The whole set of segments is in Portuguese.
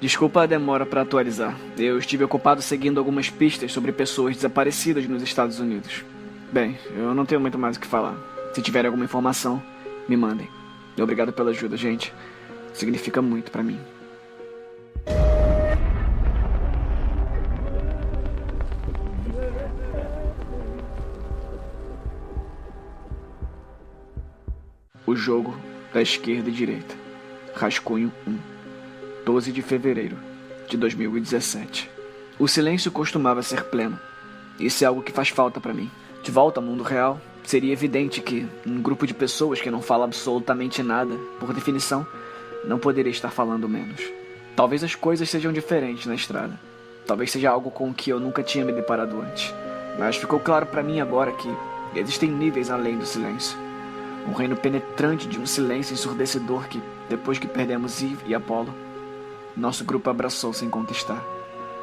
Desculpa a demora para atualizar. Eu estive ocupado seguindo algumas pistas sobre pessoas desaparecidas nos Estados Unidos. Bem, eu não tenho muito mais o que falar. Se tiver alguma informação, me mandem. Obrigado pela ajuda, gente. Significa muito para mim. O jogo da esquerda e direita. Rascunho 1. 12 de fevereiro de 2017. O silêncio costumava ser pleno. Isso é algo que faz falta para mim. De volta ao mundo real, seria evidente que um grupo de pessoas que não fala absolutamente nada, por definição, não poderia estar falando menos. Talvez as coisas sejam diferentes na estrada. Talvez seja algo com o que eu nunca tinha me deparado antes. Mas ficou claro para mim agora que existem níveis além do silêncio. Um reino penetrante de um silêncio ensurdecedor que, depois que perdemos Eve e Apollo, nosso grupo abraçou sem contestar.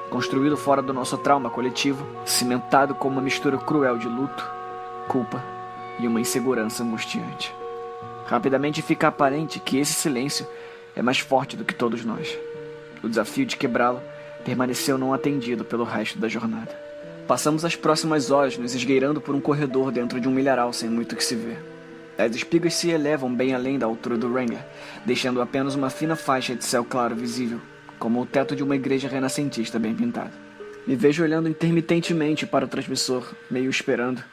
Construído fora do nosso trauma coletivo, cimentado com uma mistura cruel de luto, culpa e uma insegurança angustiante. Rapidamente fica aparente que esse silêncio é mais forte do que todos nós. O desafio de quebrá-lo permaneceu não atendido pelo resto da jornada. Passamos as próximas horas nos esgueirando por um corredor dentro de um milharal sem muito o que se ver. As espigas se elevam bem além da altura do Wrangler, deixando apenas uma fina faixa de céu claro visível, como o teto de uma igreja renascentista bem pintada. Me vejo olhando intermitentemente para o transmissor, meio esperando,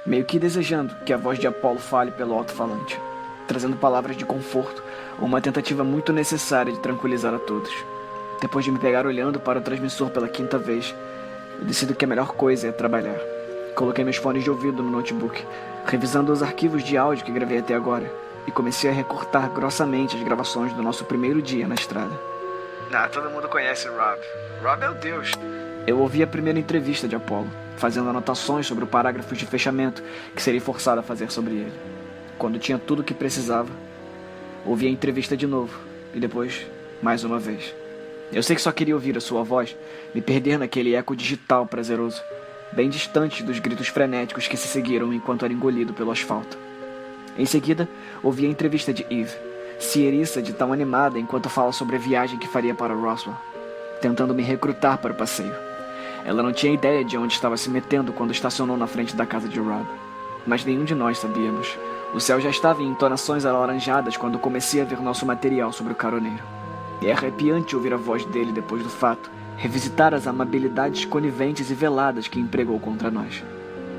meio que desejando que a voz de Apollo fale pelo alto-falante, trazendo palavras de conforto ou uma tentativa muito necessária de tranquilizar a todos. Depois de me pegar olhando para o transmissor pela 5ª vez, eu decido que a melhor coisa é trabalhar. Coloquei meus fones de ouvido no notebook, revisando os arquivos de áudio que gravei até agora, e comecei a recortar grossamente as gravações do nosso primeiro dia na estrada. Todo mundo conhece o Rob. Rob é o Deus. Eu ouvi a primeira entrevista de Apollo, fazendo anotações sobre o parágrafo de fechamento que seria forçado a fazer sobre ele. Quando tinha tudo o que precisava, ouvi a entrevista de novo, e depois, mais uma vez. Eu sei que só queria ouvir a sua voz, me perder naquele eco digital prazeroso, bem distante dos gritos frenéticos que se seguiram enquanto era engolido pelo asfalto. Em seguida, ouvi a entrevista de Eve, se eriça de tão animada enquanto fala sobre a viagem que faria para Roswell, tentando me recrutar para o passeio. Ela não tinha ideia de onde estava se metendo quando estacionou na frente da casa de Rob, mas nenhum de nós sabíamos. O céu já estava em entonações alaranjadas quando comecei a ver nosso material sobre o caroneiro. É arrepiante ouvir a voz dele depois do fato, revisitar as amabilidades coniventes e veladas que empregou contra nós.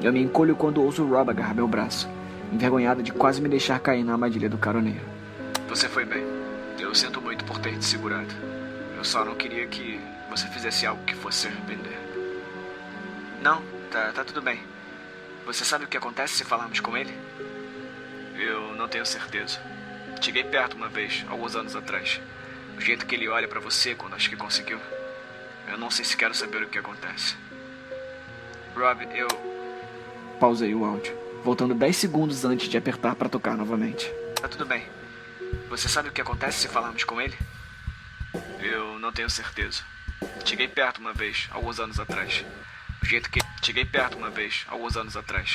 Eu me encolho quando ouço Rob agarrar meu braço, envergonhada de quase me deixar cair na armadilha do caroneiro. Você foi bem. Eu sinto muito por ter te segurado. Eu só não queria que você fizesse algo que fosse se arrepender. Não, tá tudo bem. Você sabe o que acontece se falarmos com ele? Eu não tenho certeza. Cheguei perto uma vez, alguns anos atrás. O jeito que ele olha pra você quando acho que conseguiu. Eu não sei se quero saber o que acontece. Rob, eu... Pausei o áudio, voltando 10 segundos antes de apertar pra tocar novamente. Tá tudo bem. Você sabe o que acontece se falarmos com ele? Eu não tenho certeza. Cheguei perto uma vez, alguns anos atrás. O jeito que... Cheguei perto uma vez, alguns anos atrás.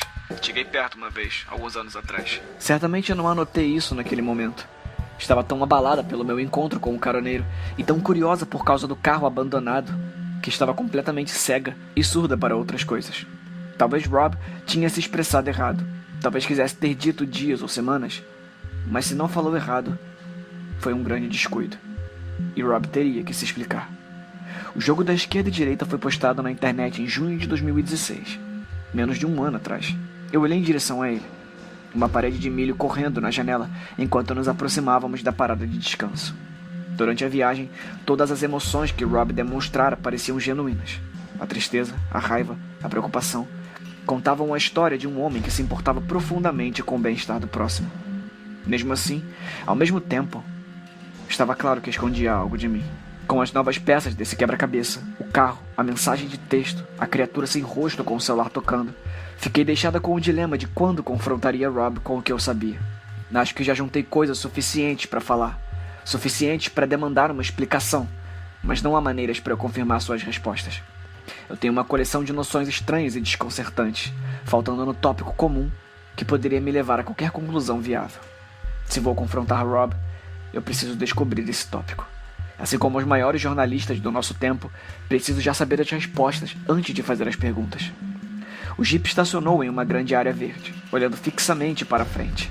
Certamente eu não anotei isso naquele momento. Estava tão abalada pelo meu encontro com o caroneiro e tão curiosa por causa do carro abandonado que estava completamente cega e surda para outras coisas. Talvez Rob tinha se expressado errado. Talvez quisesse ter dito dias ou semanas. Mas se não falou errado, foi um grande descuido. E Rob teria que se explicar. O jogo da esquerda e direita foi postado na internet em junho de 2016. Menos de um ano atrás. Eu olhei em direção a ele. Uma parede de milho correndo na janela enquanto nos aproximávamos da parada de descanso. Durante a viagem, todas as emoções que Rob demonstrara pareciam genuínas. A tristeza, a raiva, a preocupação contavam a história de um homem que se importava profundamente com o bem-estar do próximo. Mesmo assim, ao mesmo tempo, estava claro que escondia algo de mim. Com as novas peças desse quebra-cabeça, o carro, a mensagem de texto, a criatura sem rosto com o celular tocando, fiquei deixada com o dilema de quando confrontaria Rob com o que eu sabia. Acho que já juntei coisas suficientes para falar, suficientes para demandar uma explicação, mas não há maneiras para eu confirmar suas respostas. Eu tenho uma coleção de noções estranhas e desconcertantes, faltando no tópico comum que poderia me levar a qualquer conclusão viável. Se vou confrontar Rob, eu preciso descobrir esse tópico. Assim como os maiores jornalistas do nosso tempo, preciso já saber as respostas antes de fazer as perguntas. O Jeep estacionou em uma grande área verde, olhando fixamente para a frente.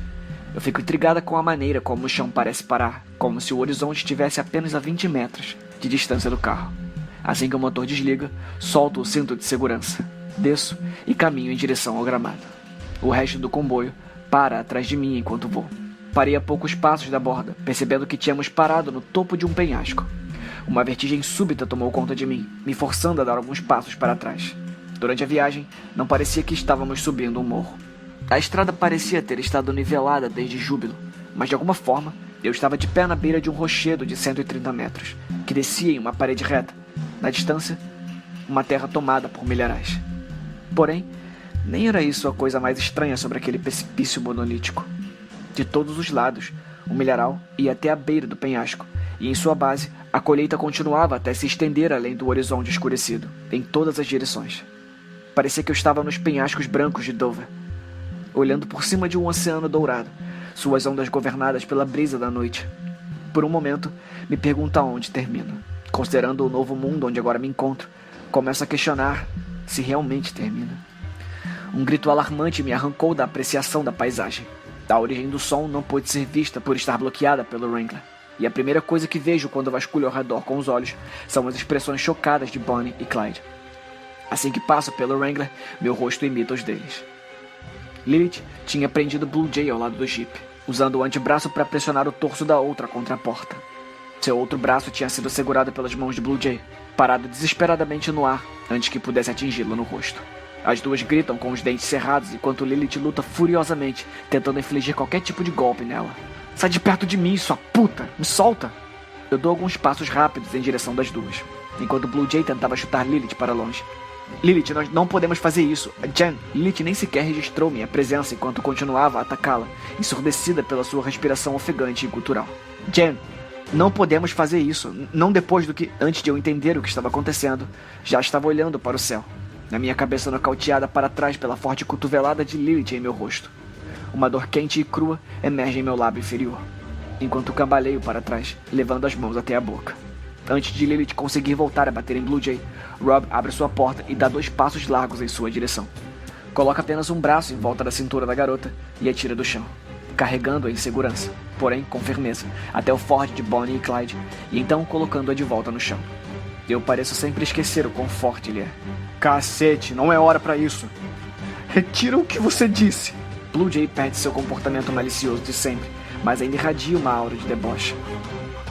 Eu fico intrigada com a maneira como o chão parece parar, como se o horizonte estivesse apenas a 20 metros de distância do carro. Assim que o motor desliga, solto o cinto de segurança, desço e caminho em direção ao gramado. O resto do comboio para atrás de mim enquanto vou. Parei a poucos passos da borda, percebendo que tínhamos parado no topo de um penhasco. Uma vertigem súbita tomou conta de mim, me forçando a dar alguns passos para trás. Durante a viagem, não parecia que estávamos subindo um morro. A estrada parecia ter estado nivelada desde Júbilo, mas de alguma forma, eu estava de pé na beira de um rochedo de 130 metros, que descia em uma parede reta. Na distância, uma terra tomada por milharais. Porém, nem era isso a coisa mais estranha sobre aquele precipício monolítico. De todos os lados, o milharal ia até a beira do penhasco, e em sua base, a colheita continuava até se estender além do horizonte escurecido, em todas as direções. Parecia que eu estava nos penhascos brancos de Dover, olhando por cima de um oceano dourado, suas ondas governadas pela brisa da noite. Por um momento, me pergunto aonde termina. Considerando o novo mundo onde agora me encontro, começo a questionar se realmente termina. Um grito alarmante me arrancou da apreciação da paisagem. A origem do som não pôde ser vista por estar bloqueada pelo Wrangler, e a primeira coisa que vejo quando vasculho ao redor com os olhos são as expressões chocadas de Bonnie e Clyde. Assim que passo pelo Wrangler, meu rosto imita os deles. Lilith tinha prendido Blue Jay ao lado do Jeep, usando o antebraço para pressionar o torso da outra contra a porta. Seu outro braço tinha sido segurado pelas mãos de Blue Jay, parado desesperadamente no ar antes que pudesse atingi-la no rosto. As duas gritam com os dentes cerrados enquanto Lilith luta furiosamente, tentando infligir qualquer tipo de golpe nela. Sai de perto de mim, sua puta! Me solta! Eu dou alguns passos rápidos em direção das duas, enquanto Blue Jay tentava chutar Lilith para longe. Lilith, nós não podemos fazer isso. Jen, Lilith nem sequer registrou minha presença enquanto continuava a atacá-la, ensurdecida pela sua respiração ofegante e gutural. Jen, não podemos fazer isso. Não depois do que, antes de eu entender o que estava acontecendo, já estava olhando para o céu. Na minha cabeça nocauteada para trás pela forte cotovelada de Lilith em meu rosto. Uma dor quente e crua emerge em meu lábio inferior, enquanto cambaleio para trás, levando as mãos até a boca. Antes de Lilith conseguir voltar a bater em Blue Jay, Rob abre sua porta e dá 2 passos largos em sua direção. Coloca apenas um braço em volta da cintura da garota e a tira do chão, carregando-a em segurança, porém com firmeza, até o Ford de Bonnie e Clyde, e então colocando-a de volta no chão. Eu pareço sempre esquecer o quão forte ele é. Cacete, não é hora pra isso. Retira o que você disse. Blue Jay perde seu comportamento malicioso de sempre, mas ainda irradia uma aura de deboche.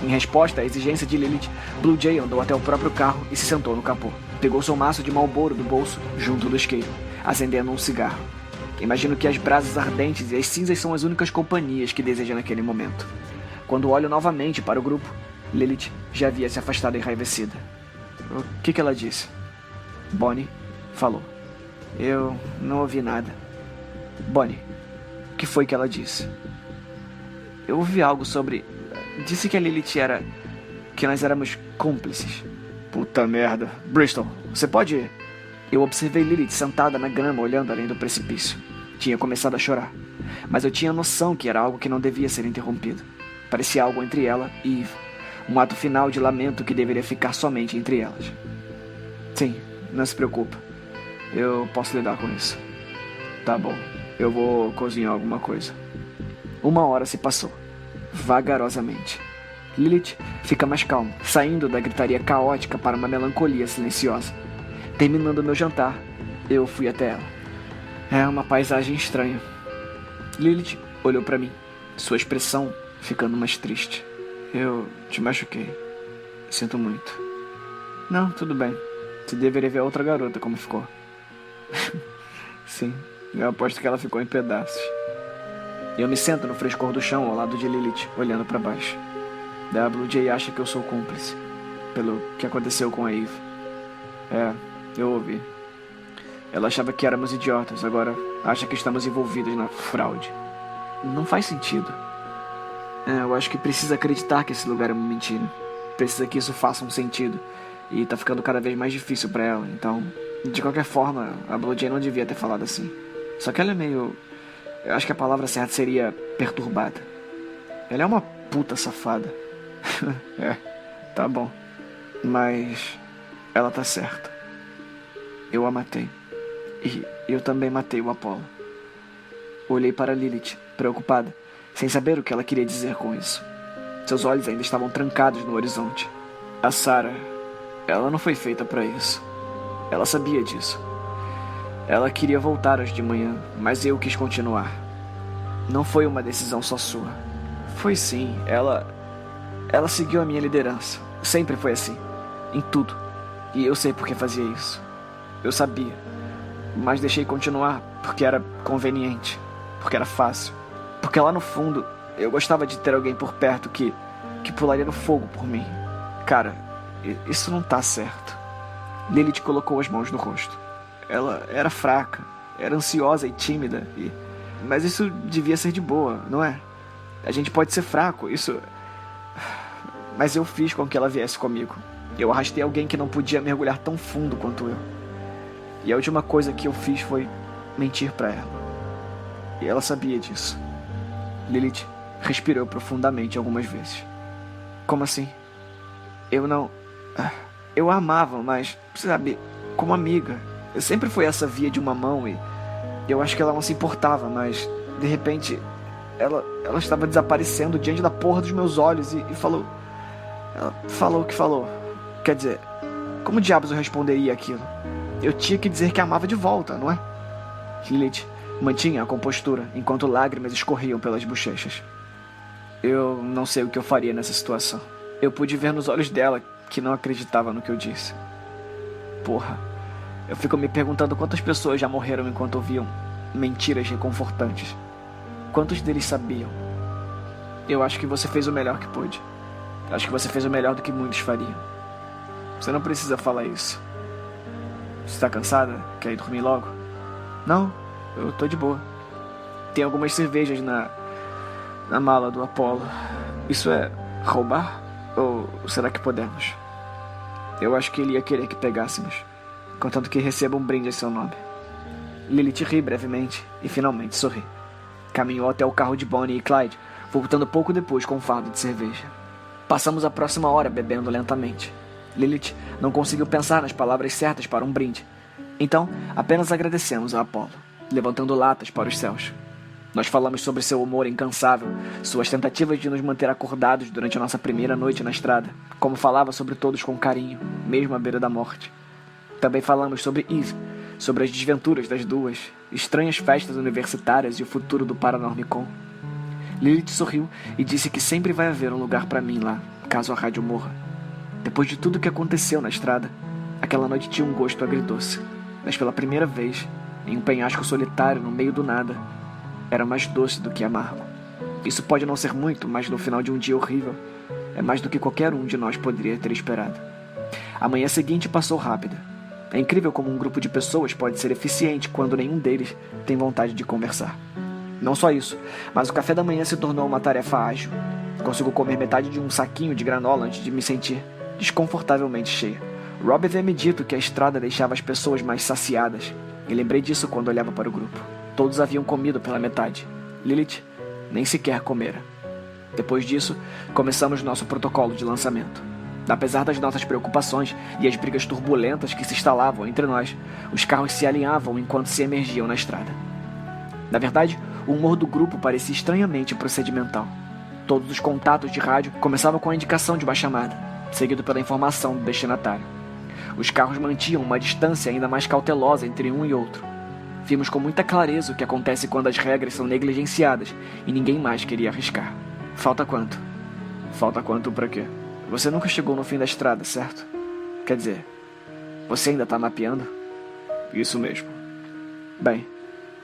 Em resposta à exigência de Lilith, Blue Jay andou até o próprio carro e se sentou no capô. Pegou seu maço de Marlboro do bolso, junto do isqueiro, acendendo um cigarro. Imagino que as brasas ardentes e as cinzas são as únicas companhias que deseja naquele momento. Quando olho novamente para o grupo, Lilith já havia se afastado enraivecida. O que ela disse? Bonnie falou. Eu não ouvi nada. Bonnie, o que foi que ela disse? Eu ouvi algo sobre... Disse que a Lilith era... que nós éramos cúmplices. Puta merda. Bristol, você pode ir? Eu observei Lilith sentada na grama olhando além do precipício. Tinha começado a chorar, mas eu tinha noção que era algo que não devia ser interrompido. Parecia algo entre ela e Eve. Um ato final de lamento que deveria ficar somente entre elas. Sim, não se preocupa. Eu posso lidar com isso. Tá bom, eu vou cozinhar alguma coisa. 1 hora se passou, vagarosamente. Lilith fica mais calma, saindo da gritaria caótica para uma melancolia silenciosa. Terminando meu jantar, eu fui até ela. É uma paisagem estranha. Lilith olhou para mim, sua expressão ficando mais triste. Eu te machuquei. Sinto muito. Não, tudo bem. Você deveria ver a outra garota como ficou. Sim, eu aposto que ela ficou em pedaços. Eu me sento no frescor do chão ao lado de Lilith, olhando para baixo. A Blue Jay acha que eu sou cúmplice, pelo que aconteceu com a Eve. É, eu ouvi. Ela achava que éramos idiotas, agora acha que estamos envolvidos na fraude. Não faz sentido. Eu acho que precisa acreditar que esse lugar é uma mentira. Precisa que isso faça um sentido. E tá ficando cada vez mais difícil pra ela, então... De qualquer forma, a Blue Jay não devia ter falado assim. Só que ela é meio... Eu acho que a palavra certa seria perturbada. Ela é uma puta safada. É, Tá bom. Mas ela tá certa. Eu a matei. E eu também matei o Apollo. Olhei para Lilith, preocupada, sem saber o que ela queria dizer com isso. Seus olhos ainda estavam trancados no horizonte. A Sarah, ela não foi feita para isso. Ela sabia disso. Ela queria voltar hoje de manhã, mas eu quis continuar. Não foi uma decisão só sua. Foi sim, ela seguiu a minha liderança. Sempre foi assim, em tudo. E eu sei por que fazia isso. Eu sabia, mas deixei continuar porque era conveniente, porque era fácil. Porque lá no fundo, eu gostava de ter alguém por perto que pularia no fogo por mim. Cara, isso não tá certo. Lilith colocou as mãos no rosto. Ela era fraca, era ansiosa e tímida, mas isso devia ser de boa, não é? A gente pode ser fraco, isso... Mas eu fiz com que ela viesse comigo. Eu arrastei alguém que não podia mergulhar tão fundo quanto eu. E a última coisa que eu fiz foi mentir pra ela. E ela sabia disso. Lilith respirou profundamente algumas vezes. Como assim? Eu não... Eu a amava, mas, sabe, como amiga. Eu sempre fui essa via de uma mão e eu acho que ela não se importava, mas, de repente, ela estava desaparecendo diante da porra dos meus olhos e falou... Ela falou o que falou. Quer dizer, como diabos eu responderia aquilo? Eu tinha que dizer que a amava de volta, não é? Lilith mantinha a compostura enquanto lágrimas escorriam pelas bochechas. Eu não sei o que eu faria nessa situação. Eu pude ver nos olhos dela que não acreditava no que eu disse. Porra, eu fico me perguntando quantas pessoas já morreram enquanto ouviam mentiras reconfortantes. Quantos deles sabiam? Eu acho que você fez o melhor que pôde. Acho que você fez o melhor do que muitos fariam. Você não precisa falar isso. Você tá cansada? Quer ir dormir logo? Não, eu tô de boa. Tem algumas cervejas na mala do Apollo. Isso é roubar? Ou será que podemos? Eu acho que ele ia querer que pegássemos, contanto que receba um brinde em seu nome. Lilith ri brevemente e finalmente sorri. Caminhou até o carro de Bonnie e Clyde, voltando pouco depois com um fardo de cerveja. Passamos a próxima hora bebendo lentamente. Lilith não conseguiu pensar nas palavras certas para um brinde. Então, apenas agradecemos a Apollo, levantando latas para os céus. Nós falamos sobre seu humor incansável, suas tentativas de nos manter acordados durante a nossa primeira noite na estrada, como falava sobre todos com carinho, mesmo à beira da morte. Também falamos sobre Eve, sobre as desventuras das duas, estranhas festas universitárias e o futuro do Paranormicon. Lilith sorriu e disse que sempre vai haver um lugar para mim lá, caso a rádio morra. Depois de tudo o que aconteceu na estrada, aquela noite tinha um gosto agridoce, mas pela primeira vez, em um penhasco solitário no meio do nada, era mais doce do que amargo. Isso pode não ser muito, mas no final de um dia horrível, é mais do que qualquer um de nós poderia ter esperado. A manhã seguinte passou rápida. É incrível como um grupo de pessoas pode ser eficiente quando nenhum deles tem vontade de conversar. Não só isso, mas o café da manhã se tornou uma tarefa ágil. Consigo comer metade de um saquinho de granola antes de me sentir desconfortavelmente cheia. Rob havia me dito que a estrada deixava as pessoas mais saciadas, e lembrei disso quando olhava para o grupo. Todos haviam comido pela metade. Lilith nem sequer comera. Depois disso, começamos nosso protocolo de lançamento. Apesar das nossas preocupações e as brigas turbulentas que se instalavam entre nós, os carros se alinhavam enquanto se emergiam na estrada. Na verdade, o humor do grupo parecia estranhamente procedimental. Todos os contatos de rádio começavam com a indicação de uma chamada, seguido pela informação do destinatário. Os carros mantinham uma distância ainda mais cautelosa entre um e outro. Vimos com muita clareza o que acontece quando as regras são negligenciadas e ninguém mais queria arriscar. Falta quanto? Falta quanto pra quê? Você nunca chegou no fim da estrada, certo? Quer dizer, você ainda tá mapeando? Isso mesmo. Bem,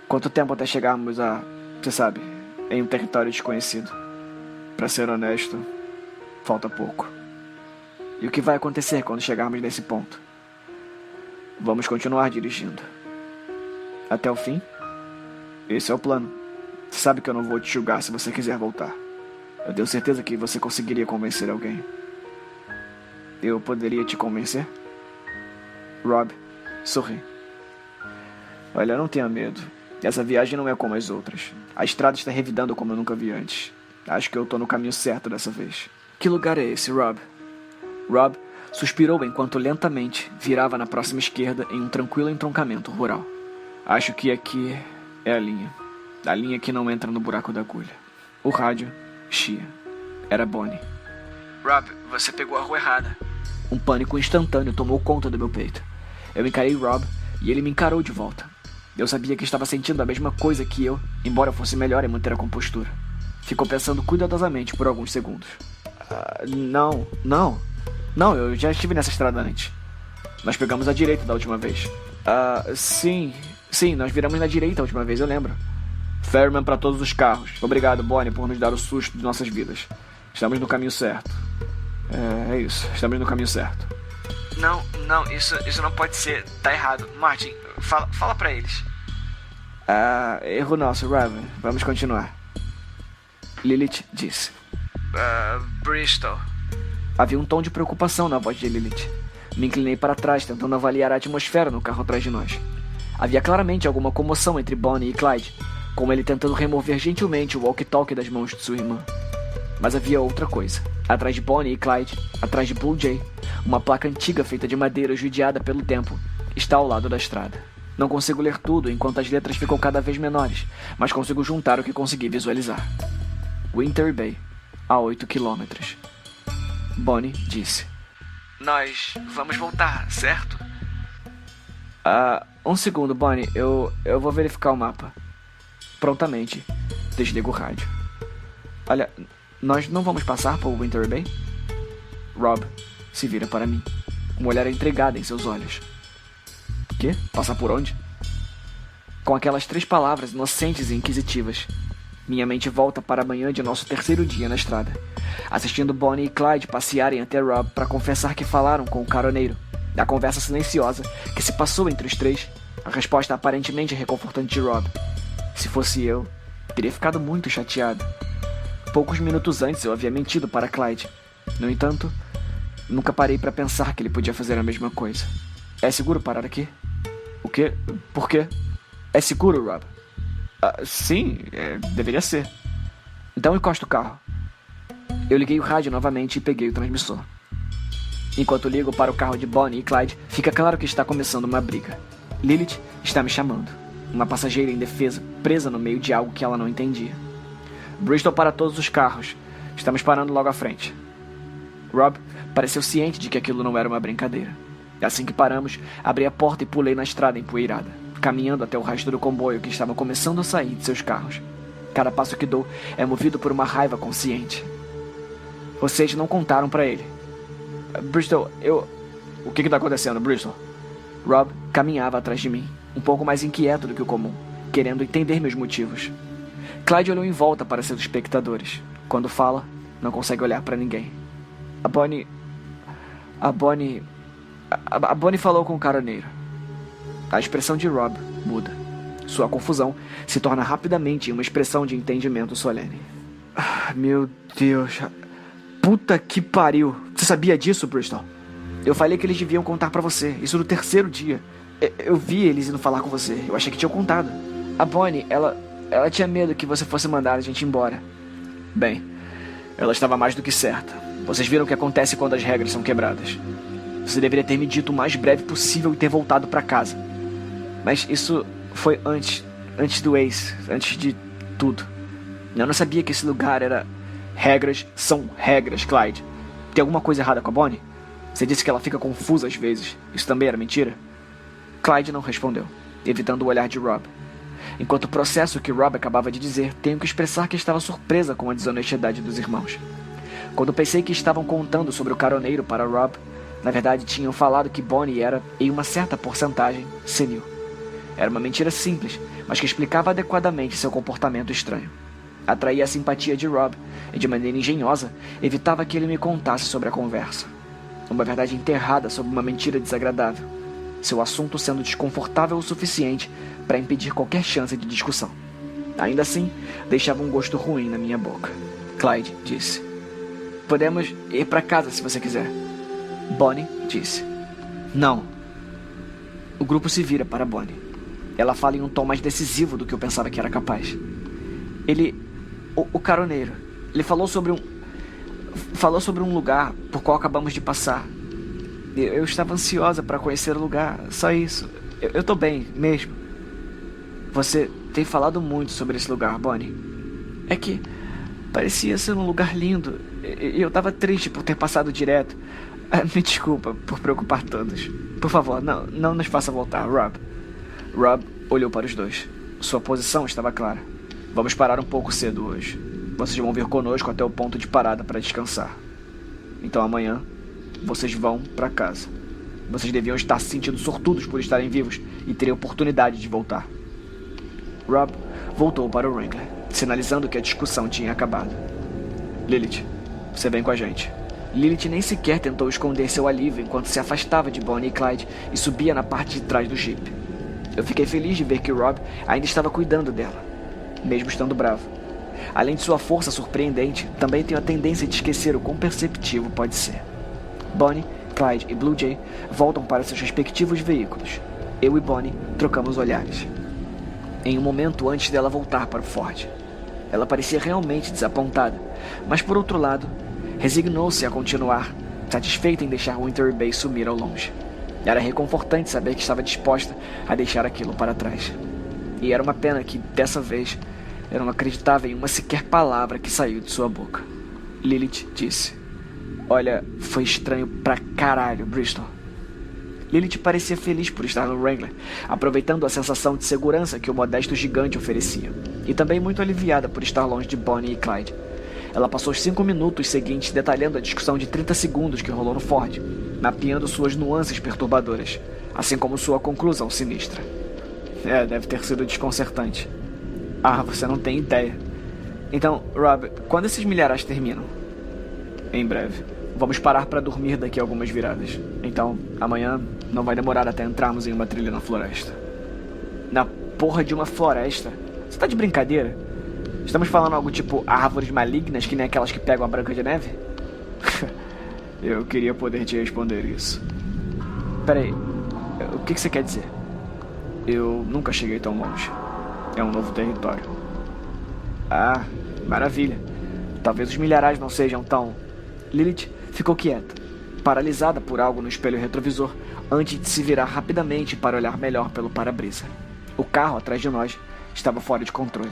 quanto tempo até chegarmos você sabe, em um território desconhecido? Pra ser honesto, falta pouco. E o que vai acontecer quando chegarmos nesse ponto? Vamos continuar dirigindo. Até o fim? Esse é o plano. Você sabe que eu não vou te julgar se você quiser voltar. Eu tenho certeza que você conseguiria convencer alguém. Eu poderia te convencer? Rob sorri. Olha, não tenha medo. Essa viagem não é como as outras. A estrada está revidando como eu nunca vi antes. Acho que eu tô no caminho certo dessa vez. Que lugar é esse, Rob? Rob suspirou enquanto lentamente virava na próxima esquerda em um tranquilo entroncamento rural. Acho que aqui é a linha que não entra no buraco da agulha. O rádio chia. Era Bonnie. Rob, você pegou a rua errada. Um pânico instantâneo tomou conta do meu peito. Eu encarei Rob e ele me encarou de volta. Eu sabia que estava sentindo a mesma coisa que eu, embora eu fosse melhor em manter a compostura. Ficou pensando cuidadosamente por alguns segundos. Não, eu já estive nessa estrada antes. Nós pegamos a direita da última vez. Sim, nós viramos na direita a última vez, eu lembro. Ferryman para todos os carros. Obrigado, Bonnie, por nos dar o susto de nossas vidas. Estamos no caminho certo. É isso, estamos no caminho certo. Não, isso não pode ser. Tá errado. Martin, fala pra eles. Erro nosso, Raven. Vamos continuar. Lilith disse. Bristol. Havia um tom de preocupação na voz de Lilith. Me inclinei para trás, tentando avaliar a atmosfera no carro atrás de nós. Havia claramente alguma comoção entre Bonnie e Clyde, como ele tentando remover gentilmente o walkie-talkie das mãos de sua irmã. Mas havia outra coisa. Atrás de Bonnie e Clyde, atrás de Blue Jay, uma placa antiga feita de madeira judiada pelo tempo, está ao lado da estrada. Não consigo ler tudo enquanto as letras ficam cada vez menores, mas consigo juntar o que consegui visualizar. Winter Bay, a 8 quilômetros. Bonnie disse. Nós vamos voltar, certo? Um segundo, Bonnie. Eu vou verificar o mapa. Prontamente, desligo o rádio. Olha, nós não vamos passar por Winter Bay? Rob se vira para mim, um olhar intrigado em seus olhos. Quê? Passar por onde? Com aquelas 3 palavras inocentes e inquisitivas, minha mente volta para a manhã de nosso terceiro dia na estrada, assistindo Bonnie e Clyde passearem até Rob para confessar que falaram com o caroneiro. Da conversa silenciosa que se passou entre os 3, a resposta aparentemente reconfortante de Rob. Se fosse eu, teria ficado muito chateado. Poucos minutos antes eu havia mentido para Clyde. No entanto, nunca parei para pensar que ele podia fazer a mesma coisa. É seguro parar aqui? O quê? Por quê? É seguro, Rob? Sim, deveria ser. Então encosta o carro. Eu liguei o rádio novamente e peguei o transmissor. Enquanto ligo para o carro de Bonnie e Clyde, fica claro que está começando uma briga. Lilith está me chamando. Uma passageira indefesa, presa no meio de algo que ela não entendia. Bristol para todos os carros. Estamos parando logo à frente. Rob pareceu ciente de que aquilo não era uma brincadeira. Assim que paramos, abri a porta e pulei na estrada empoeirada, caminhando até o rastro do comboio que estava começando a sair de seus carros. Cada passo que dou é movido por uma raiva consciente. Vocês não contaram para ele. Bristol, O que está acontecendo, Bristol? Rob caminhava atrás de mim, um pouco mais inquieto do que o comum, querendo entender meus motivos. Clyde olhou em volta para seus espectadores. Quando fala, não consegue olhar para ninguém. A Bonnie falou com o caroneiro. A expressão de Rob muda. Sua confusão se torna rapidamente uma expressão de entendimento solene. Meu Deus. Puta que pariu. Você sabia disso, Bristol? Eu falei que eles deviam contar pra você. Isso no terceiro dia. Eu vi eles indo falar com você. Eu achei que tinham contado. A Bonnie, ela tinha medo que você fosse mandar a gente embora. Bem, ela estava mais do que certa. Vocês viram o que acontece quando as regras são quebradas. Você deveria ter me dito o mais breve possível e ter voltado pra casa. Mas isso foi antes do Ace, antes de tudo. Eu não sabia que esse lugar era... Regras são regras, Clyde. Tem alguma coisa errada com a Bonnie? Você disse que ela fica confusa às vezes. Isso também era mentira? Clyde não respondeu, evitando o olhar de Rob. Enquanto processo o que Rob acabava de dizer, tenho que expressar que estava surpresa com a desonestidade dos irmãos. Quando pensei que estavam contando sobre o caroneiro para Rob, na verdade tinham falado que Bonnie era, em uma certa porcentagem, senil. Era uma mentira simples, mas que explicava adequadamente seu comportamento estranho. Atraía a simpatia de Rob e, de maneira engenhosa, evitava que ele me contasse sobre a conversa. Uma verdade enterrada sob uma mentira desagradável, seu assunto sendo desconfortável o suficiente para impedir qualquer chance de discussão. Ainda assim, deixava um gosto ruim na minha boca. Clyde disse. Podemos ir para casa se você quiser. Bonnie disse. Não. O grupo se vira para Bonnie. Ela fala em um tom mais decisivo do que eu pensava que era capaz. O caroneiro. Ele falou sobre Falou sobre um lugar por qual acabamos de passar. Eu estava ansiosa para conhecer o lugar, só isso. Eu tô bem, mesmo. Você tem falado muito sobre esse lugar, Bonnie. É que parecia ser um lugar lindo e eu tava triste por ter passado direto. Me desculpa por preocupar todos. Por favor, não nos faça voltar, Rob. Rob olhou para os dois. Sua posição estava clara. Vamos parar um pouco cedo hoje. Vocês vão vir conosco até o ponto de parada para descansar. Então amanhã, vocês vão para casa. Vocês deviam estar se sentindo sortudos por estarem vivos e terem oportunidade de voltar. Rob voltou para o Wrangler, sinalizando que a discussão tinha acabado. Lilith, você vem com a gente. Lilith nem sequer tentou esconder seu alívio enquanto se afastava de Bonnie e Clyde e subia na parte de trás do Jeep. Eu fiquei feliz de ver que Rob ainda estava cuidando dela, mesmo estando bravo. Além de sua força surpreendente, também tenho a tendência de esquecer o quão perceptivo pode ser. Bonnie, Clyde e Blue Jay voltam para seus respectivos veículos. Eu e Bonnie trocamos olhares. Em um momento antes dela voltar para o Ford, ela parecia realmente desapontada, mas por outro lado, resignou-se a continuar, satisfeita em deixar Winter Bay sumir ao longe. Era reconfortante saber que estava disposta a deixar aquilo para trás. E era uma pena que, dessa vez, eu não acreditava em uma sequer palavra que saiu de sua boca. Lilith disse: Olha, foi estranho pra caralho, Bristol. Lilith parecia feliz por estar no Wrangler, aproveitando a sensação de segurança que o modesto gigante oferecia, e também muito aliviada por estar longe de Bonnie e Clyde. Ela passou os 5 minutos seguintes detalhando a discussão de 30 segundos que rolou no Ford, mapeando suas nuances perturbadoras, assim como sua conclusão sinistra. Deve ter sido desconcertante. Você não tem ideia. Então, Rob, quando esses milharais terminam? Em breve. Vamos parar para dormir daqui a algumas viradas. Então, amanhã não vai demorar até entrarmos em uma trilha na floresta. Na porra de uma floresta? Você tá de brincadeira? Estamos falando algo tipo árvores malignas que nem aquelas que pegam a Branca de Neve? Eu queria poder te responder isso. Peraí, o que você quer dizer? Eu nunca cheguei tão longe. É um novo território. Maravilha. Talvez os milharais não sejam tão... Lilith ficou quieta, paralisada por algo no espelho retrovisor, antes de se virar rapidamente para olhar melhor pelo para-brisa. O carro atrás de nós estava fora de controle.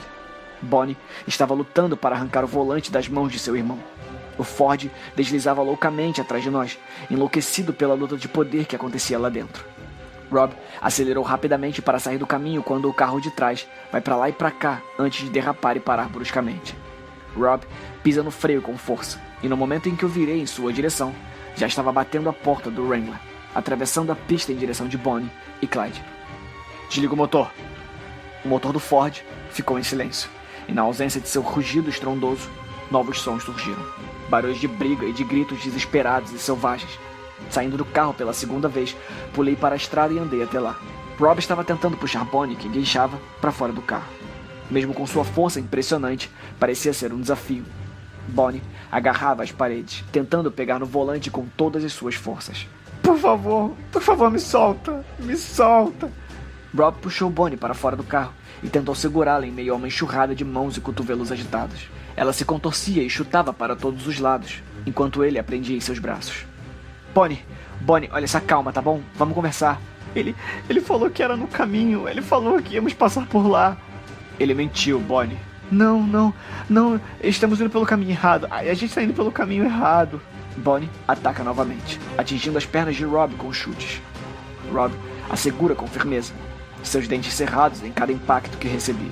Bonnie estava lutando para arrancar o volante das mãos de seu irmão. O Ford deslizava loucamente atrás de nós, enlouquecido pela luta de poder que acontecia lá dentro. Rob acelerou rapidamente para sair do caminho quando o carro de trás vai para lá e para cá antes de derrapar e parar bruscamente. Rob pisa no freio com força, e no momento em que eu virei em sua direção, já estava batendo a porta do Wrangler, atravessando a pista em direção de Bonnie e Clyde. Desliga o motor. O motor do Ford ficou em silêncio, e na ausência de seu rugido estrondoso, novos sons surgiram. Barulhos de briga e de gritos desesperados e selvagens. Saindo do carro pela segunda vez, pulei para a estrada e andei até lá. Rob estava tentando puxar Bonnie, que guinchava, para fora do carro. Mesmo com sua força impressionante, parecia ser um desafio. Bonnie agarrava as paredes, tentando pegar no volante com todas as suas forças. Por favor, me solta, me solta. Rob puxou Bonnie para fora do carro e tentou segurá-la em meio a uma enxurrada de mãos e cotovelos agitados. Ela se contorcia e chutava para todos os lados, enquanto ele a prendia em seus braços. Bonnie, olha, essa calma, tá bom? Vamos conversar. Ele falou que era no caminho, ele falou que íamos passar por lá. Ele mentiu, Bonnie. Não, estamos indo pelo caminho errado. A gente está indo pelo caminho errado. Bonnie ataca novamente, atingindo as pernas de Rob com chutes. Rob a segura com firmeza, seus dentes cerrados em cada impacto que recebia.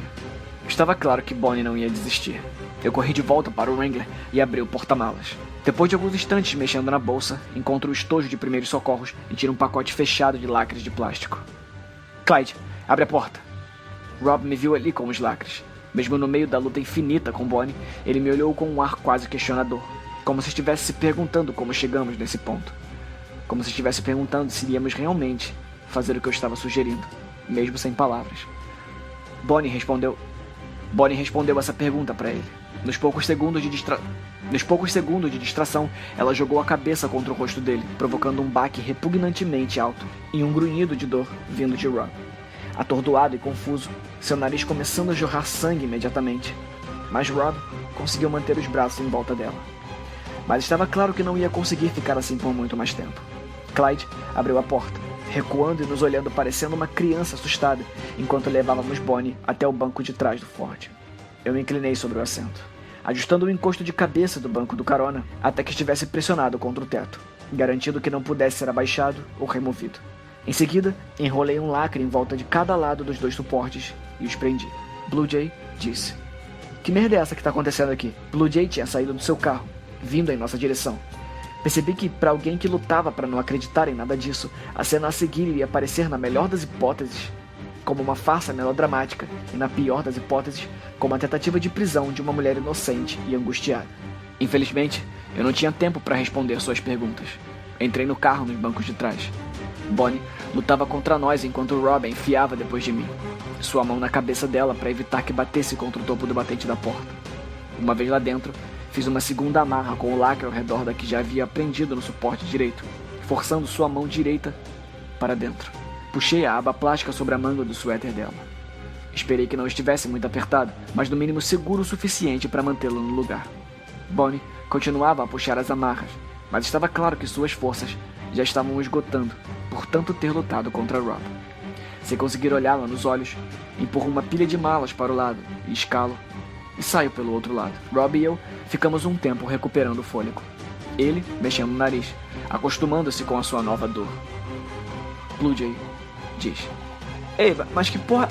Estava claro que Bonnie não ia desistir. Eu corri de volta para o Wrangler e abri o porta-malas. Depois de alguns instantes mexendo na bolsa, encontro o estojo de primeiros socorros e tiro um pacote fechado de lacres de plástico. Clyde, abre a porta. Rob me viu ali com os lacres. Mesmo no meio da luta infinita com Bonnie, ele me olhou com um ar quase questionador, como se estivesse se perguntando como chegamos nesse ponto. Como se estivesse perguntando se iríamos realmente fazer o que eu estava sugerindo, mesmo sem palavras. Bonnie respondeu essa pergunta para ele. Nos poucos segundos de distração, ela jogou a cabeça contra o rosto dele, provocando um baque repugnantemente alto e um grunhido de dor vindo de Rob. Atordoado e confuso, seu nariz começando a jorrar sangue imediatamente. Mas Rob conseguiu manter os braços em volta dela. mas estava claro que não ia conseguir ficar assim por muito mais tempo. Clyde abriu a porta, recuando e nos olhando parecendo uma criança assustada, enquanto levávamos Bonnie até o banco de trás do Ford. Eu me inclinei sobre o assento, ajustando o encosto de cabeça do banco do carona até que estivesse pressionado contra o teto, garantindo que não pudesse ser abaixado ou removido. Em seguida, enrolei um lacre em volta de cada lado dos 2 suportes e os prendi. Blue Jay disse: "Que merda é essa que tá acontecendo aqui?" Blue Jay tinha saído do seu carro, vindo em nossa direção. Percebi que, para alguém que lutava para não acreditar em nada disso, a cena a seguir iria parecer, na melhor das hipóteses, como uma farsa melodramática e, na pior das hipóteses, como a tentativa de prisão de uma mulher inocente e angustiada. Infelizmente, eu não tinha tempo para responder suas perguntas. Entrei no carro nos bancos de trás. Bonnie lutava contra nós enquanto Rob a enfiava depois de mim, sua mão na cabeça dela para evitar que batesse contra o topo do batente da porta. Uma vez lá dentro, fiz uma segunda amarra com o lacre ao redor da que já havia prendido no suporte direito, forçando sua mão direita para dentro. Puxei a aba plástica sobre a manga do suéter dela. Esperei que não estivesse muito apertado, mas no mínimo seguro o suficiente para mantê-lo no lugar. Bonnie continuava a puxar as amarras, mas estava claro que suas forças já estavam esgotando por tanto ter lutado contra Rob. Sem conseguir olhá-la nos olhos, empurro uma pilha de malas para o lado e escalo e saio pelo outro lado. Rob e eu ficamos um tempo recuperando o fôlego. Ele mexendo no nariz, acostumando-se com a sua nova dor. Blue Jay diz: "Ei, mas que porra...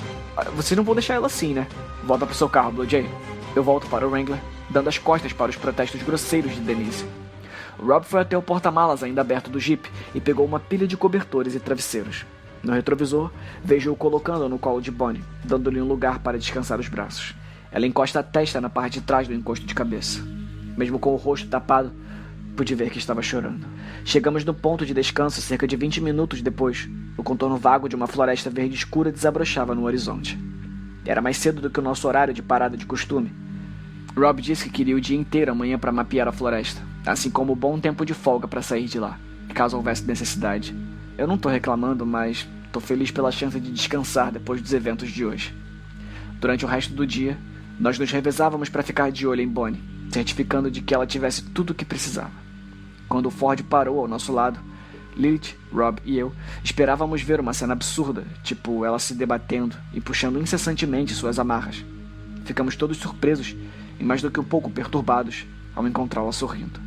Vocês não vão deixar ela assim, né? Volta pro seu carro, Blue Jay." Eu volto para o Wrangler, dando as costas para os protestos grosseiros de Denise. Rob foi até o porta-malas ainda aberto do Jeep e pegou uma pilha de cobertores e travesseiros. No retrovisor, vejo-o colocando no colo de Bonnie, dando-lhe um lugar para descansar os braços. Ela encosta a testa na parte de trás do encosto de cabeça. Mesmo com o rosto tapado, pude ver que estava chorando. Chegamos no ponto de descanso cerca de 20 minutos depois. O contorno vago de uma floresta verde escura desabrochava no horizonte. Era mais cedo do que o nosso horário de parada de costume. Rob disse que queria o dia inteiro amanhã para mapear a floresta, assim como um bom tempo de folga para sair de lá, caso houvesse necessidade. Eu não tô reclamando, mas tô feliz pela chance de descansar depois dos eventos de hoje. Durante o resto do dia, nós nos revezávamos para ficar de olho em Bonnie, certificando de que ela tivesse tudo o que precisava. Quando o Ford parou ao nosso lado, Lilith, Rob e eu esperávamos ver uma cena absurda, tipo ela se debatendo e puxando incessantemente suas amarras. Ficamos todos surpresos e mais do que um pouco perturbados ao encontrá-la sorrindo.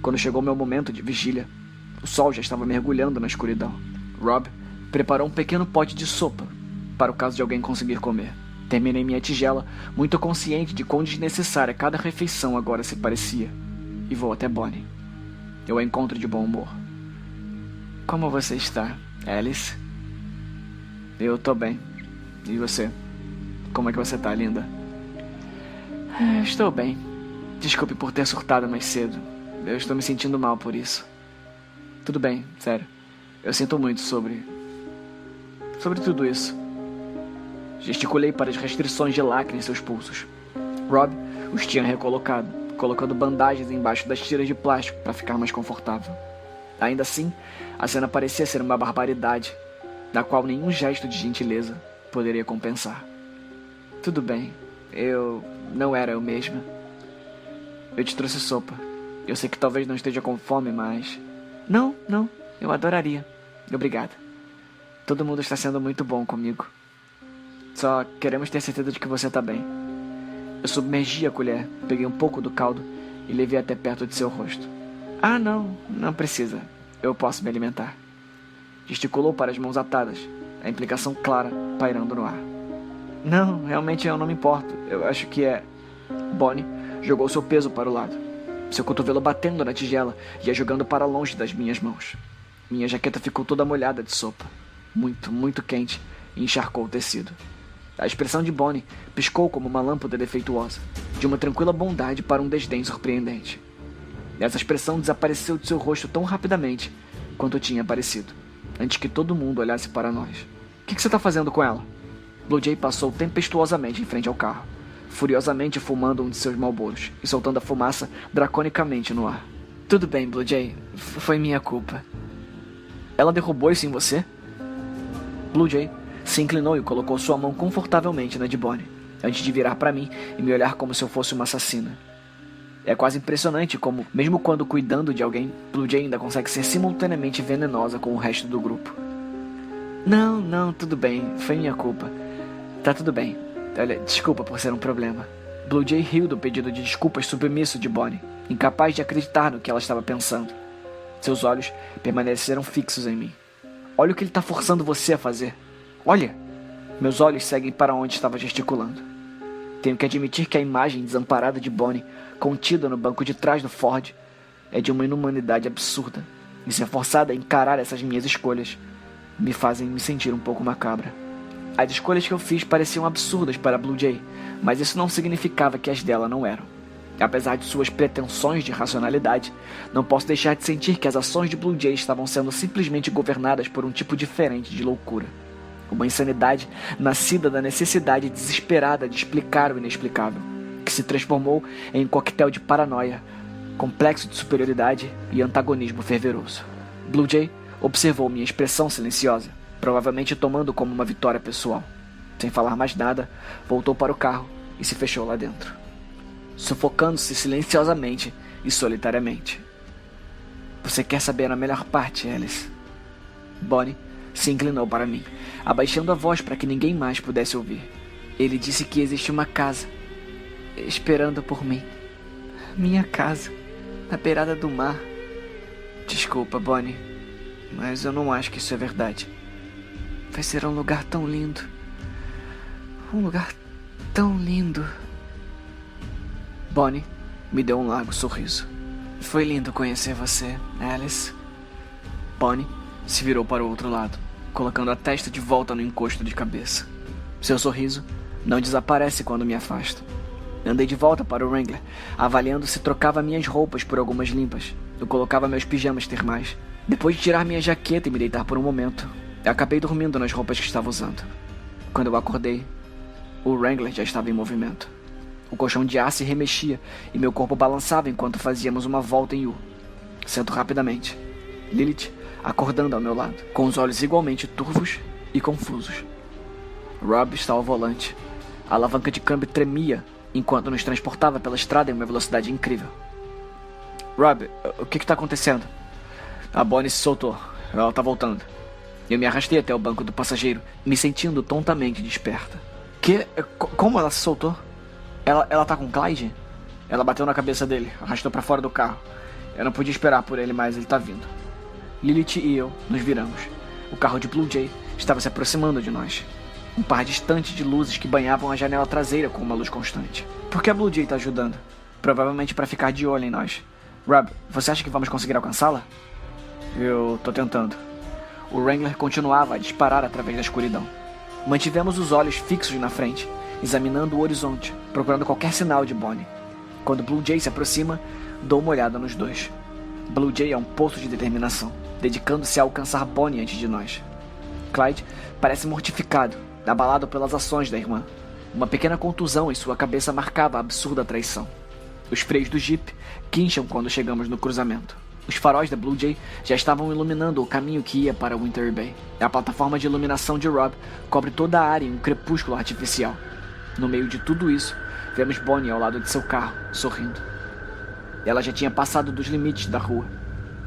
Quando chegou meu momento de vigília, o sol já estava mergulhando na escuridão. Rob preparou um pequeno pote de sopa, para o caso de alguém conseguir comer. Terminei minha tigela, muito consciente de quão desnecessária cada refeição agora se parecia, e vou até Bonnie. Eu a encontro de bom humor. "Como você está, Alice?" "Eu tô bem. E você? Como é que você tá, linda?" "Estou bem. Desculpe por ter surtado mais cedo. Eu estou me sentindo mal por isso." "Tudo bem, sério. Eu sinto muito sobre tudo isso." Gesticulei para as restrições de lacre em seus pulsos. Rob os tinha recolocado, colocando bandagens embaixo das tiras de plástico para ficar mais confortável. Ainda assim, a cena parecia ser uma barbaridade, da qual nenhum gesto de gentileza poderia compensar. "Tudo bem. Não era eu mesma. Eu te trouxe sopa. Eu sei que talvez não esteja com fome, mas..." Não. Eu adoraria. Obrigada. Todo mundo está sendo muito bom comigo. Só queremos ter certeza de que você está bem." Eu submergi a colher, peguei um pouco do caldo e levei até perto de seu rosto. "Ah, não precisa. Eu posso me alimentar." Gesticulou para as mãos atadas, a implicação clara pairando no ar. "Não, realmente eu não me importo. Eu acho que é..." Bonnie jogou seu peso para o lado. Seu cotovelo batendo na tigela e a jogando para longe das minhas mãos. Minha jaqueta ficou toda molhada de sopa. Muito quente e encharcou o tecido. A expressão de Bonnie piscou como uma lâmpada defeituosa, de uma tranquila bondade para um desdém surpreendente. Essa expressão desapareceu de seu rosto tão rapidamente quanto tinha aparecido, antes que todo mundo olhasse para nós. O que você está fazendo com ela?" Blue Jay passou tempestuosamente em frente ao carro, furiosamente fumando um de seus Marlboros e soltando a fumaça draconicamente no ar. "Tudo bem, Blue Jay. Foi minha culpa." "Ela derrubou isso em você?" Blue Jay se inclinou e colocou sua mão confortavelmente na de Bonnie, antes de virar para mim e me olhar como se eu fosse uma assassina. É quase impressionante como, mesmo quando cuidando de alguém, Blue Jay ainda consegue ser simultaneamente venenosa com o resto do grupo. Não, tudo bem, foi minha culpa. Tá tudo bem. Olha, desculpa por ser um problema. Blue Jay riu do pedido de desculpas submisso de Bonnie, incapaz de acreditar no que ela estava pensando. Seus olhos permaneceram fixos em mim. Olha o que ele está forçando você a fazer. Olha! Meus olhos seguem para onde estava gesticulando. Tenho que admitir que a imagem desamparada de Bonnie, contida no banco de trás do Ford, é de uma inumanidade absurda, e ser forçada a encarar essas minhas escolhas me fazem me sentir um pouco macabra. As escolhas que eu fiz pareciam absurdas para Blue Jay, mas isso não significava que as dela não eram. Apesar de suas pretensões de racionalidade, não posso deixar de sentir que as ações de Blue Jay estavam sendo simplesmente governadas por um tipo diferente de loucura. Uma insanidade nascida da necessidade desesperada de explicar o inexplicável, que se transformou em um coquetel de paranoia, complexo de superioridade e antagonismo fervoroso. Blue Jay observou minha expressão silenciosa, provavelmente tomando como uma vitória pessoal. Sem falar mais nada, voltou para o carro e se fechou lá dentro, sufocando-se silenciosamente e solitariamente. Você quer saber a melhor parte, Alice? Bonnie se inclinou para mim, abaixando a voz para que ninguém mais pudesse ouvir. Ele disse que existe uma casa esperando por mim. Minha casa, na beirada do mar. Desculpa, Bonnie, mas eu não acho que isso é verdade. Vai ser um lugar tão lindo. Um lugar tão lindo. Bonnie me deu um largo sorriso. Foi lindo conhecer você, Alice. Bonnie se virou para o outro lado, colocando a testa de volta no encosto de cabeça. Seu sorriso não desaparece quando me afasto. Andei de volta para o Wrangler, avaliando se trocava minhas roupas por algumas limpas. Eu colocava meus pijamas termais. Depois de tirar minha jaqueta e me deitar por um momento, eu acabei dormindo nas roupas que estava usando. Quando eu acordei, o Wrangler já estava em movimento. O colchão de ar se remexia e meu corpo balançava enquanto fazíamos uma volta em U. Sento rapidamente. Lilith acordando ao meu lado, com os olhos igualmente turvos e confusos. Rob está ao volante. A alavanca de câmbio tremia enquanto nos transportava pela estrada em uma velocidade incrível. Rob, o que está acontecendo? A Bonnie se soltou. Ela está voltando. Eu me arrastei até o banco do passageiro, me sentindo tontamente desperta. Como ela se soltou? Ela tá com Clyde? Ela bateu na cabeça dele, arrastou para fora do carro. Eu não podia esperar por ele, mas ele tá vindo. Lilith e eu nos viramos. O carro de Blue Jay estava se aproximando de nós. Um par distante de luzes que banhavam a janela traseira com uma luz constante. Por que a Blue Jay tá ajudando? Provavelmente para ficar de olho em nós. Rob, você acha que vamos conseguir alcançá-la? Eu tô tentando. O Wrangler continuava a disparar através da escuridão. Mantivemos os olhos fixos na frente, examinando o horizonte, procurando qualquer sinal de Bonnie. Quando Blue Jay se aproxima, dou uma olhada nos dois. Blue Jay é um poço de determinação, dedicando-se a alcançar Bonnie antes de nós. Clyde parece mortificado, abalado pelas ações da irmã. Uma pequena contusão em sua cabeça marcava a absurda traição. Os freios do Jeep quincham quando chegamos no cruzamento. Os faróis da Blue Jay já estavam iluminando o caminho que ia para Winter Bay. A plataforma de iluminação de Rob cobre toda a área em um crepúsculo artificial. No meio de tudo isso, vemos Bonnie ao lado de seu carro, sorrindo. Ela já tinha passado dos limites da rua.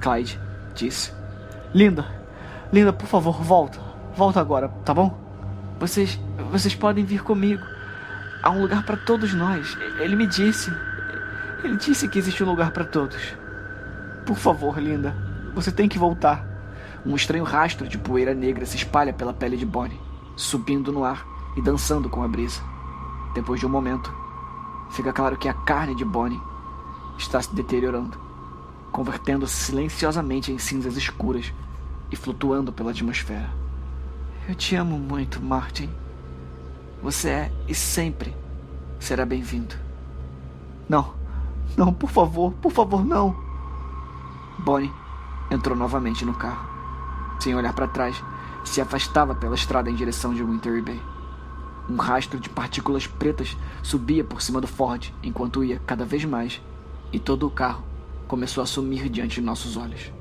Clyde disse: Linda, por favor, volta. Volta agora, tá bom? Vocês podem vir comigo. Há um lugar para todos nós. Ele disse que existe um lugar para todos. Por favor, linda, você tem que voltar. Um estranho rastro de poeira negra se espalha pela pele de Bonnie, subindo no ar e dançando com a brisa. Depois de um momento, fica claro que a carne de Bonnie está se deteriorando, convertendo-se silenciosamente em cinzas escuras e flutuando pela atmosfera. Eu te amo muito, Martin. Você é e sempre será bem-vindo. Não, por favor, não. Bonnie entrou novamente no carro. Sem olhar para trás, se afastava pela estrada em direção de Winter Bay. Um rastro de partículas pretas subia por cima do Ford enquanto ia cada vez mais, e todo o carro começou a sumir diante de nossos olhos.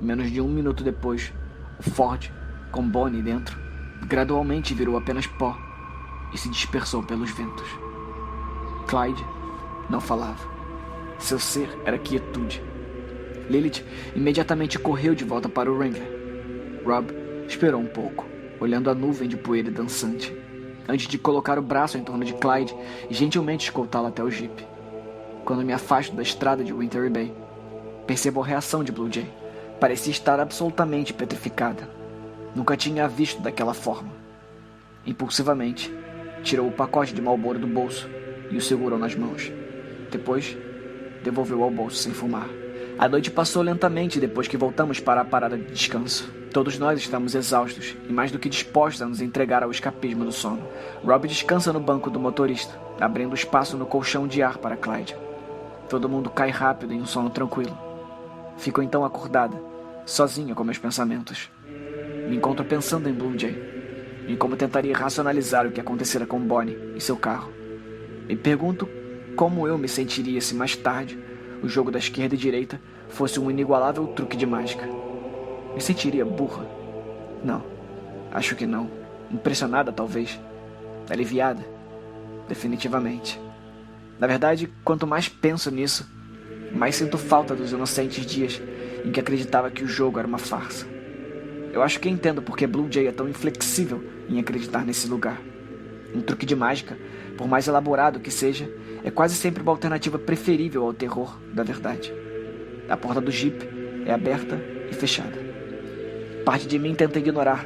Menos de 1 minuto depois, o Ford, com Bonnie dentro, gradualmente virou apenas pó e se dispersou pelos ventos. Clyde não falava. Seu ser era quietude. Lilith imediatamente correu de volta para o Wrangler. Rob esperou um pouco, olhando a nuvem de poeira dançante, antes de colocar o braço em torno de Clyde e gentilmente escoltá-lo até o Jeep. Quando me afasto da estrada de Wintery Bay, percebo a reação de Blue Jay. Parecia estar absolutamente petrificada. Nunca tinha a visto daquela forma. Impulsivamente, tirou o pacote de Marlboro do bolso e o segurou nas mãos. Depois, devolveu ao bolso sem fumar. A noite passou lentamente depois que voltamos para a parada de descanso. Todos nós estamos exaustos e mais do que dispostos a nos entregar ao escapismo do sono. Rob descansa no banco do motorista, abrindo espaço no colchão de ar para Clyde. Todo mundo cai rápido em um sono tranquilo. Fico então acordada, sozinha com meus pensamentos. Me encontro pensando em Blue Jay, em como tentaria racionalizar o que acontecera com Bonnie e seu carro. Me pergunto como eu me sentiria se mais tarde o jogo da esquerda e direita fosse um inigualável truque de mágica. Me sentiria burra? Não, acho que não. Impressionada, talvez. Aliviada? Definitivamente. Na verdade, quanto mais penso nisso, mais sinto falta dos inocentes dias em que acreditava que o jogo era uma farsa. Eu acho que entendo porque Blue Jay é tão inflexível em acreditar nesse lugar. Um truque de mágica, por mais elaborado que seja, é quase sempre uma alternativa preferível ao terror da verdade. A porta do Jeep é aberta e fechada. Parte de mim tenta ignorar.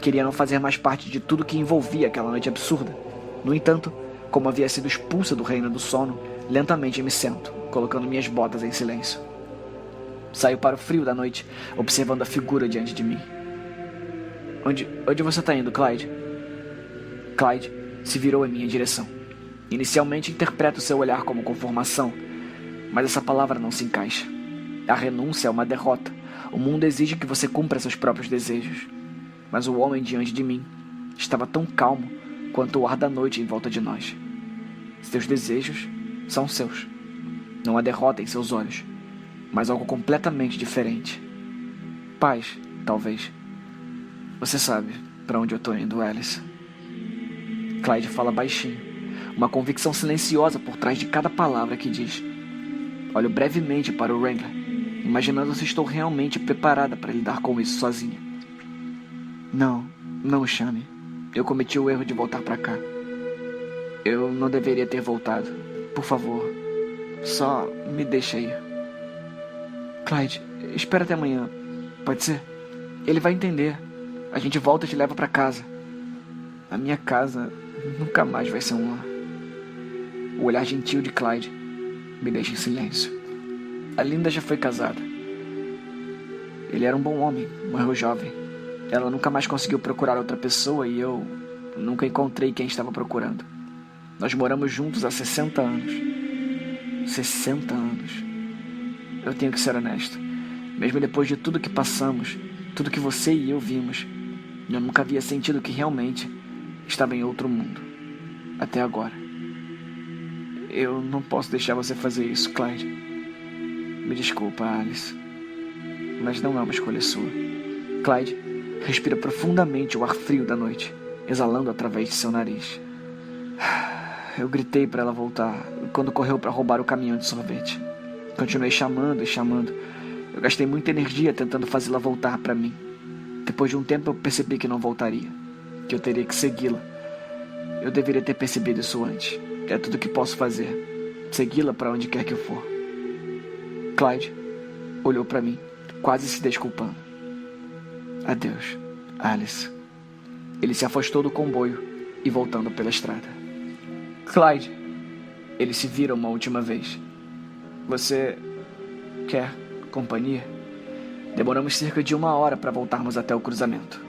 Queria não fazer mais parte de tudo que envolvia aquela noite absurda. No entanto, como havia sido expulsa do reino do sono, lentamente me sento, colocando minhas botas em silêncio. Saio para o frio da noite, observando a figura diante de mim. Onde você está indo, Clyde? Clyde se virou em minha direção. Inicialmente interpreto seu olhar como conformação, mas essa palavra não se encaixa. A renúncia é uma derrota. O mundo exige que você cumpra seus próprios desejos. Mas o homem diante de mim estava tão calmo quanto o ar da noite em volta de nós. Seus desejos são seus. Não há derrota em seus olhos, mas algo completamente diferente. Paz, talvez. Você sabe para onde eu tô indo, Alice. Clyde fala baixinho, uma convicção silenciosa por trás de cada palavra que diz. Olho brevemente para o Wrangler, imaginando se estou realmente preparada para lidar com isso sozinha. Não me chame. Eu cometi o erro de voltar para cá. Eu não deveria ter voltado. Por favor, só me deixe ir. Clyde, espera até amanhã. Pode ser? Ele vai entender. A gente volta e te leva para casa. A minha casa nunca mais vai ser um lar. O olhar gentil de Clyde me deixa em silêncio. A Linda já foi casada. Ele era um bom homem, morreu jovem. Ela nunca mais conseguiu procurar outra pessoa e eu nunca encontrei quem estava procurando. Nós moramos juntos há 60 anos. 60 anos. Eu tenho que ser honesto. Mesmo depois de tudo que passamos, tudo que você e eu vimos, eu nunca havia sentido que realmente estava em outro mundo. Até agora. Eu não posso deixar você fazer isso, Clyde. Me desculpa, Alice. Mas não é uma escolha sua. Clyde respira profundamente o ar frio da noite, exalando através de seu nariz. Eu gritei para ela voltar quando correu para roubar o caminhão de sorvete. Continuei chamando e chamando. Eu gastei muita energia tentando fazê-la voltar para mim. Depois de um tempo eu percebi que não voltaria, que eu teria que segui-la. Eu deveria ter percebido isso antes. É tudo o que posso fazer. Segui-la para onde quer que eu for. Clyde olhou para mim, quase se desculpando. Adeus, Alice. Ele se afastou do comboio e voltando pela estrada. Clyde. Ele se vira uma última vez. Você quer companhia? Demoramos cerca de 1 hora para voltarmos até o cruzamento.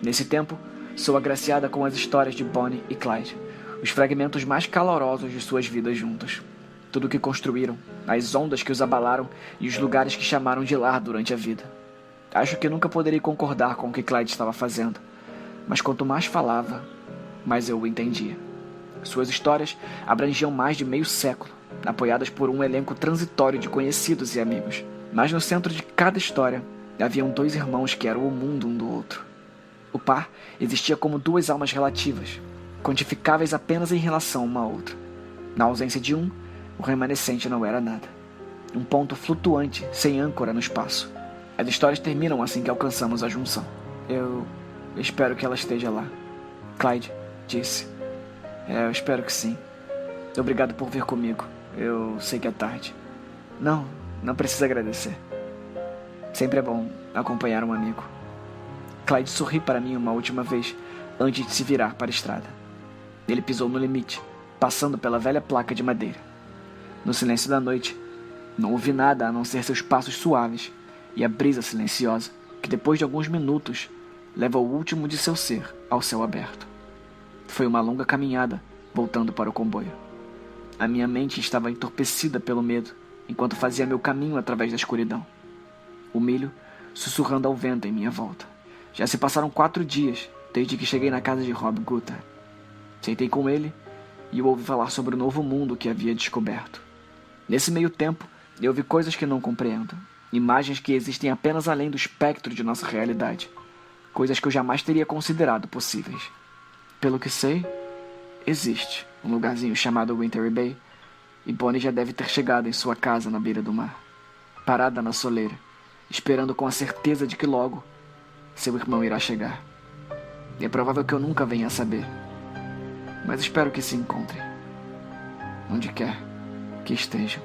Nesse tempo, sou agraciada com as histórias de Bonnie e Clyde, os fragmentos mais calorosos de suas vidas juntos. Tudo o que construíram, as ondas que os abalaram e os lugares que chamaram de lar durante a vida. Acho que nunca poderei concordar com o que Clyde estava fazendo, mas quanto mais falava, mais eu o entendia. Suas histórias abrangiam mais de meio século, apoiadas por um elenco transitório de conhecidos e amigos. Mas no centro de cada história, haviam 2 irmãos que eram o mundo um do outro. O par existia como 2 almas relativas, quantificáveis apenas em relação uma à outra. Na ausência de um, o remanescente não era nada. um ponto flutuante sem âncora no espaço. As histórias terminam assim que alcançamos a junção. Eu espero que ela esteja lá. Clyde disse. Eu espero que sim. Obrigado por vir comigo. Eu sei que é tarde. Não precisa agradecer. Sempre é bom acompanhar um amigo. Clyde sorriu para mim uma última vez antes de se virar para a estrada. Ele pisou no limite, passando pela velha placa de madeira. No silêncio da noite, não ouvi nada a não ser seus passos suaves e a brisa silenciosa que, depois de alguns minutos, leva o último de seu ser ao céu aberto. Foi uma longa caminhada, voltando para o comboio. A minha mente estava entorpecida pelo medo, enquanto fazia meu caminho através da escuridão. O milho sussurrando ao vento em minha volta. Já se passaram 4 dias desde que cheguei na casa de Rob Gutter. Sentei com ele e o ouvi falar sobre o novo mundo que havia descoberto. Nesse meio tempo, eu vi coisas que não compreendo. Imagens que existem apenas além do espectro de nossa realidade. Coisas que eu jamais teria considerado possíveis. Pelo que sei, existe um lugarzinho chamado Wintery Bay, e Bonnie já deve ter chegado em sua casa na beira do mar, parada na soleira, esperando com a certeza de que logo seu irmão irá chegar. E é provável que eu nunca venha a saber, mas espero que se encontrem, onde quer que estejam.